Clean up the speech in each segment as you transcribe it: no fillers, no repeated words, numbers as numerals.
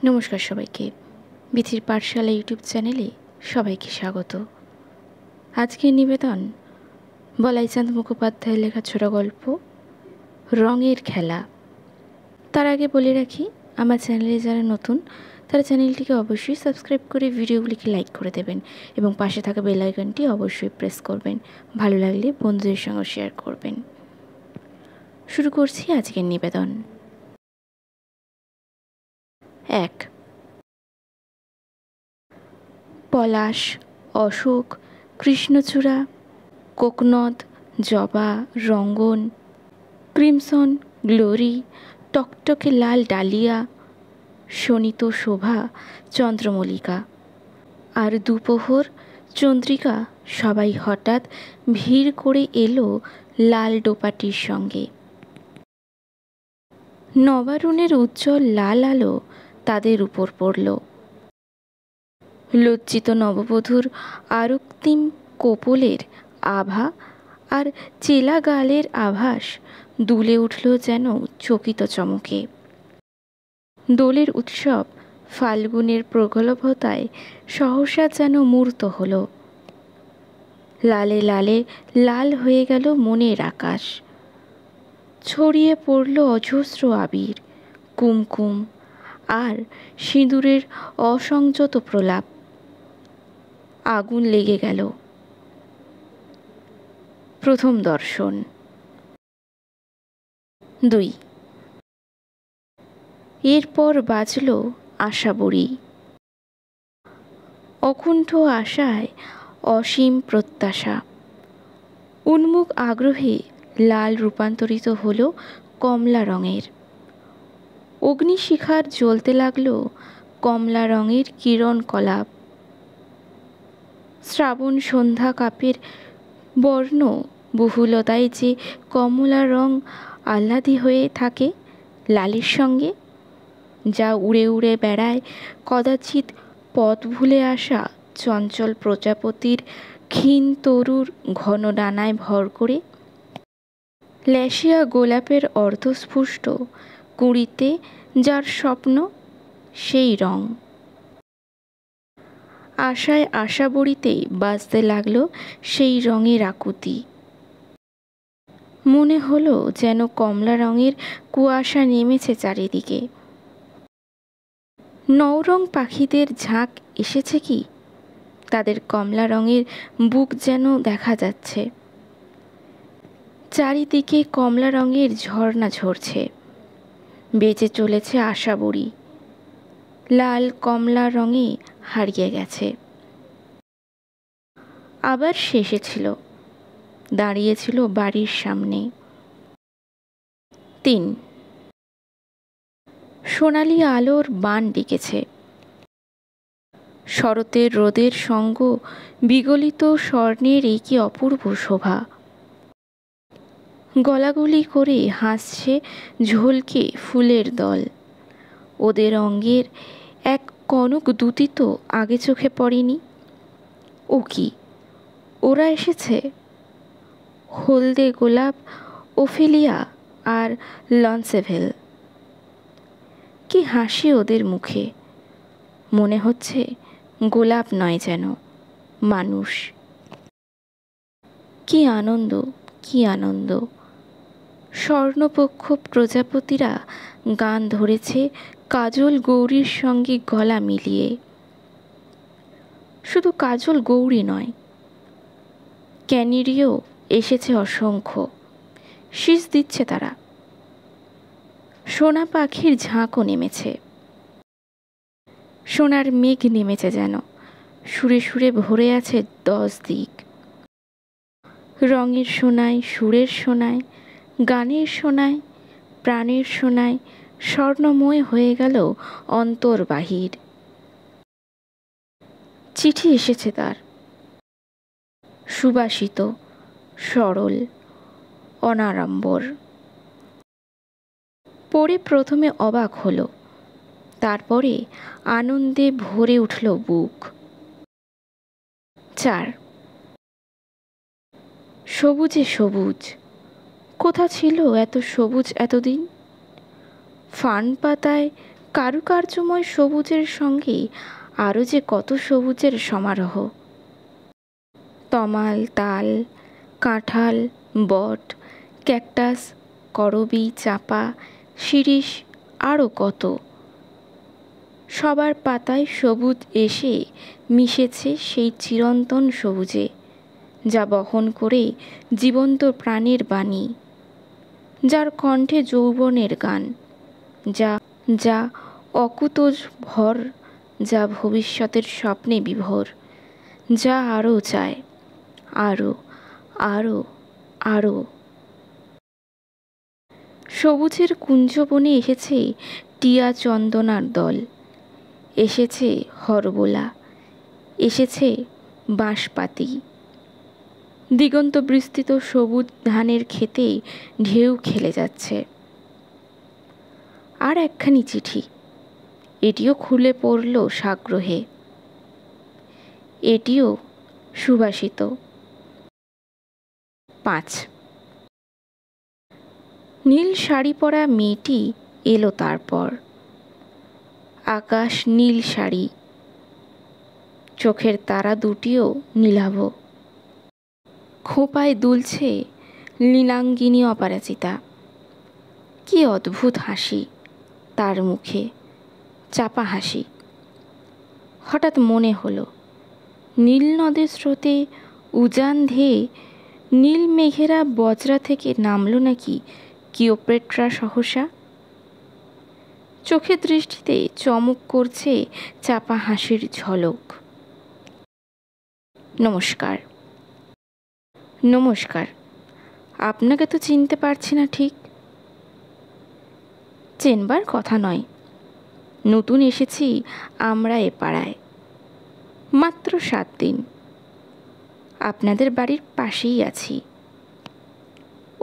নমস্কার সবাইকে। বিথির পাঠশালা ইউটিউব চ্যানেলে সবাইকে স্বাগত। আজকের নিবেদন বলাইচাঁদ মুখোপাধ্যায়ের লেখা ছোট গল্প রঙের খেলা। তার আগে বলে রাখি, আমার চ্যানেলে যারা নতুন তারা চ্যানেলটিকে অবশ্যই সাবস্ক্রাইব করে ভিডিওগুলিকে লাইক করে দেবেন এবং পাশে থাকা বেল আইকনটি অবশ্যই প্রেস করবেন। ভালো লাগলে বন্ধুদের সঙ্গে শেয়ার করবেন। শুরু করছি আজকের নিবেদন। 1। পলাশ, অশোক, কৃষ্ণচূড়া, কোকনদ, জবা, রঙ্গন, ক্রিমসন, গ্লোরি, টকটকে লাল ডালিয়া, শোণিত শোভা, চন্দ্রমল্লিকা আর দুপোহর চন্দ্রিকা সবাই হঠাৎ ভিড় করে এলো লাল ডোপাটির সঙ্গে। নবারুণের উজ্জ্বল লাল আলো তাদের উপর পড়ল। লজ্জিত নববধূর আরক্তিম কোপলের আভা আর চেলা গালের আভাস দুলে উঠল যেন চকিত চমকে। দোলের উৎসব ফাল্গুনের প্রগল্ভতায় সহসা যেন মূর্ত হল। লালে লালে লাল হয়ে গেল মনের আকাশ। ছড়িয়ে পড়ল অজস্র আবির, কুমকুম আর সিঁদুরের অসংযত প্রলাপ। আগুন লেগে গেল। প্রথম দর্শন। 2। এরপর বাজল আশাবড়ি। অকুণ্ঠ আশায় অসীম প্রত্যাশা। উন্মুখ আগ্রহে লাল রূপান্তরিত হল কমলা রঙের। অগ্নিশিখার জ্বলতে লাগল কমলা রঙের কিরণ কলাপ। শ্রাবণ সন্ধ্যা কাপের বর্ণ বহুলতায় যে কমলা রং আহ্লাদী হয়ে থাকে লালের সঙ্গে, যা উড়ে উড়ে বেড়ায় কদাচিৎ পথ ভুলে আসা চঞ্চল প্রজাপতির ক্ষীণ তরুর ঘন ডানায় ভর করে। ল্যাশিয়া গোলাপের অর্ধস্ফুষ্ট কুঁড়িতে যার স্বপ্ন, সেই রং। আশায় আশাবড়িতেই বাজতে লাগলো সেই রঙের আকুতি। মনে হলো যেন কমলা রঙের কুয়াশা নেমেছে চারিদিকে। নৌরং পাখিদের ঝাঁক এসেছে কি, তাদের কমলা রঙের বুক যেন দেখা যাচ্ছে। চারিদিকে কমলা রঙের ঝর্ণা ঝরছে। বেঁচে চলেছে আশাবড়ি, লাল কমলা রঙে হারিয়ে গেছে। আবার শেষে ছিল, দাঁড়িয়েছিল বাড়ির সামনে। 3। সোনালি আলোর বান ডেকেছে। শরতের রোদের সঙ্গ বিগলিত স্বর্ণের এই কি অপূর্ব শোভা। গলাগলি করে হাসছে ঝলকে ফুলের দল। ওদের অঙ্গের এক কনক দুতি তো আগে চোখে পড়েনি। ও কি, ওরা এসেছে! হলদে গোলাপ, ওফেলিয়া আর লন্সেভেল। কি হাসি ওদের মুখে! মনে হচ্ছে গোলাপ নয়, যেন মানুষ। কি আনন্দ, কি আনন্দ! স্বর্ণপক্ষ প্রজাপতিরা গান ধরেছে কাজল গৌরীর সঙ্গে গলা মিলিয়ে। শুধু কাজল গৌরী নয়, ক্যানিরিও এসেছে অসংখ্য। শীষ দিচ্ছে তারা। সোনা পাখির ঝাঁকও নেমেছে। সোনার মেঘ নেমেছে যেন, সুরে সুরে ভরে আছে 10 দিক। রঙের সোনায়, সুরের সোনায়, গানের সোনায়, প্রাণের সোনায় স্বর্ণময় হয়ে গেল অন্তর বাহির। চিঠি এসেছে তার, সুবাসিত, সরল, অনাড়ম্বর। পড়ে প্রথমে অবাক হলো, তারপরে আনন্দে ভরে উঠল বুক। 4। সবুজে সবুজ। কোথা ছিল এত সবুজ এতদিন? ফার্ন পাতায় কারুকার্যময় সবুজের সঙ্গে আরও যে কত সবুজের সমারোহ। তমাল, তাল, কাঁঠাল, বট, ক্যাকটাস, করবী, চাপা, শিরীষ, আরও কত। সবার পাতায় সবুজ এসে মিশেছে সেই চিরন্তন সবুজে, যা বহন করে জীবন্ত প্রাণের বাণী, যার কণ্ঠে যৌবনের গান, যা যা অকুতোজ ভর, যা ভবিষ্যতের স্বপ্নে বিভোর, যা আরও চায়, আরও, আরও, আরও। সবুজের কুঞ্জবনে এসেছে টিয়া চন্দনার দল, এসেছে হরবোলা, এসেছে বাঁশপাতি। দিগন্ত বিস্তৃত সবুজ ধানের ক্ষেতে ঢেউ খেলে যাচ্ছে। আর একখানি চিঠি, এটিও খুলে পড়ল সাগ্রহে। এটিও সুবাসিত। 5। নীল শাড়ি পরা মেয়েটি এলো তারপর। আকাশ নীল শাড়ি, চোখের তারা দুটিও নীলাভ। খোঁপায় দুলছে লীলাঙ্গিনী অপরাজিতা। কি অদ্ভুত হাসি তার মুখে, চাপা হাসি। হঠাৎ মনে হলো, নীল নদের স্রোতে উজান ধেয়ে নীল মেঘেরা বজরা থেকে নামল নাকি কিওপেট্রা সহসা। চোখের দৃষ্টিতে চমক করছে চাপা হাসির ঝলক। নমস্কার। নমস্কার। আপনাকে তো চিনতে পারছি না ঠিক। চেনবার কথা নয়, নতুন এসেছি আমরা এ পাড়ায়, মাত্র 7 দিন। আপনাদের বাড়ির পাশেই আছি।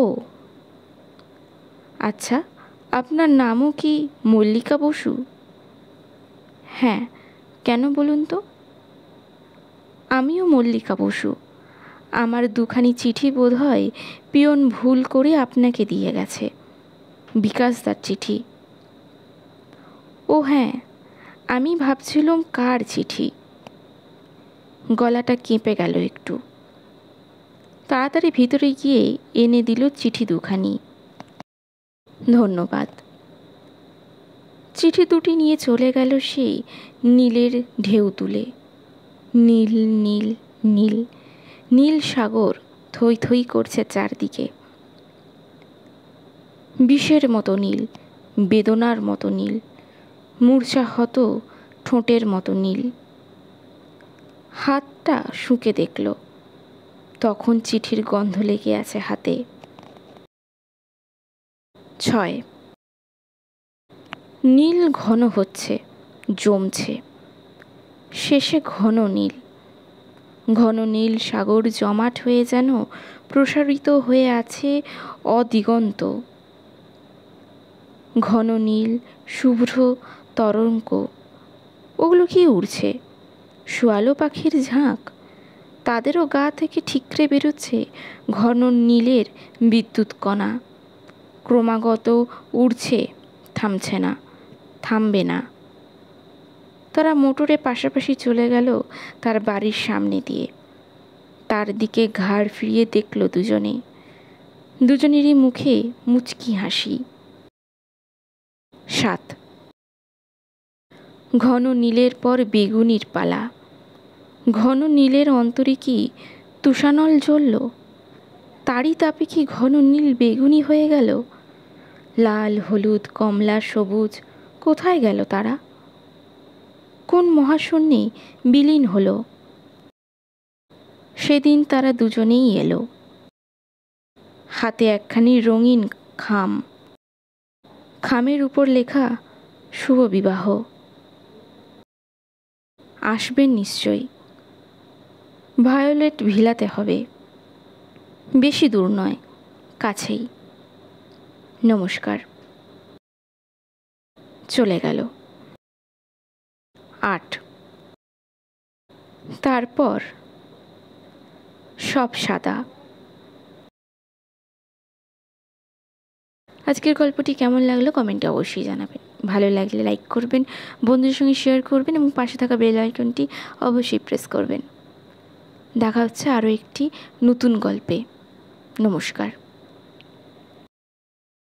ও আচ্ছা, আপনার নামও কি মল্লিকা বসু? হ্যাঁ, কেন বলুন তো? আমিও মল্লিকা বসু। আমার দুখানি চিঠি বোধহয় পিয়ন ভুল করে আপনাকে দিয়ে গেছে, বিকাশদার চিঠি। ও হ্যাঁ, আমি ভাবছিলুম কার চিঠি। গলাটা কেঁপে গেল একটু। তাড়াতাড়ি ভিতরে গিয়ে এনে দিল চিঠি দুখানি। ধন্যবাদ। চিঠি দুটি নিয়ে চলে গেল সেই নীলের ঢেউ তুলে। নীল, নীল, নীল, নীল সাগর থই থই করছে চারদিকে। বিষের মতো নীল, বেদনার মতো নীল, মূর্ছাহত ঠোঁটের মতো নীল। হাতটা শুঁকে দেখল, তখন চিঠির গন্ধ লেগে আছে হাতে। 6। নীল ঘন হচ্ছে, জমছে, শেষে ঘন নীল। ঘন নীল সাগর জমাট হয়ে যেন প্রসারিত হয়ে আছে অদিগন্ত। ঘন নীল শুভ্র তরঙ্গ, ওগুলো কি উড়ছে? শোয়ালো পাখির ঝাঁক। তাদেরও গা থেকে ঠিকরে বেরোচ্ছে ঘন নীলের বিদ্যুৎ কণা। ক্রমাগত উড়ছে, থামছে না, থামবে না। তারা মোটরে পাশাপাশি চলে গেল তার বাড়ির সামনে দিয়ে। তার দিকে ঘাড় ফিরিয়ে দেখল দুজনে। দুজনেরই মুখে মুচকি হাসি। 7। ঘন নীলের পর বেগুনির পালা। ঘন নীলের অন্তরে কি তুষানল জ্বলল? তারই তাপে কি ঘন নীল বেগুনি হয়ে গেল? লাল, হলুদ, কমলা, সবুজ কোথায় গেল তারা? কোন মহাশূন্যে বিলীন হলো? সেদিন তারা দুজনেই এলো, হাতে একখানি রঙিন খাম। খামের উপর লেখা শুভ বিবাহ। আসবেন নিশ্চয়ই। ভায়োলেট ভিলাতে হবে, বেশি দূর নয়, কাছেই। নমস্কার। চলে গেল। 8। তারপর সব সাদা। আজকের গল্পটি কেমন লাগলো কমেন্টে অবশ্যই জানাবেন। ভালো লাগলে লাইক করবেন, বন্ধুদের সঙ্গে শেয়ার করবেন এবং পাশে থাকা বেল আইকনটি অবশ্যই প্রেস করবেন। দেখা হচ্ছে আরও একটি নতুন গল্পে। নমস্কার।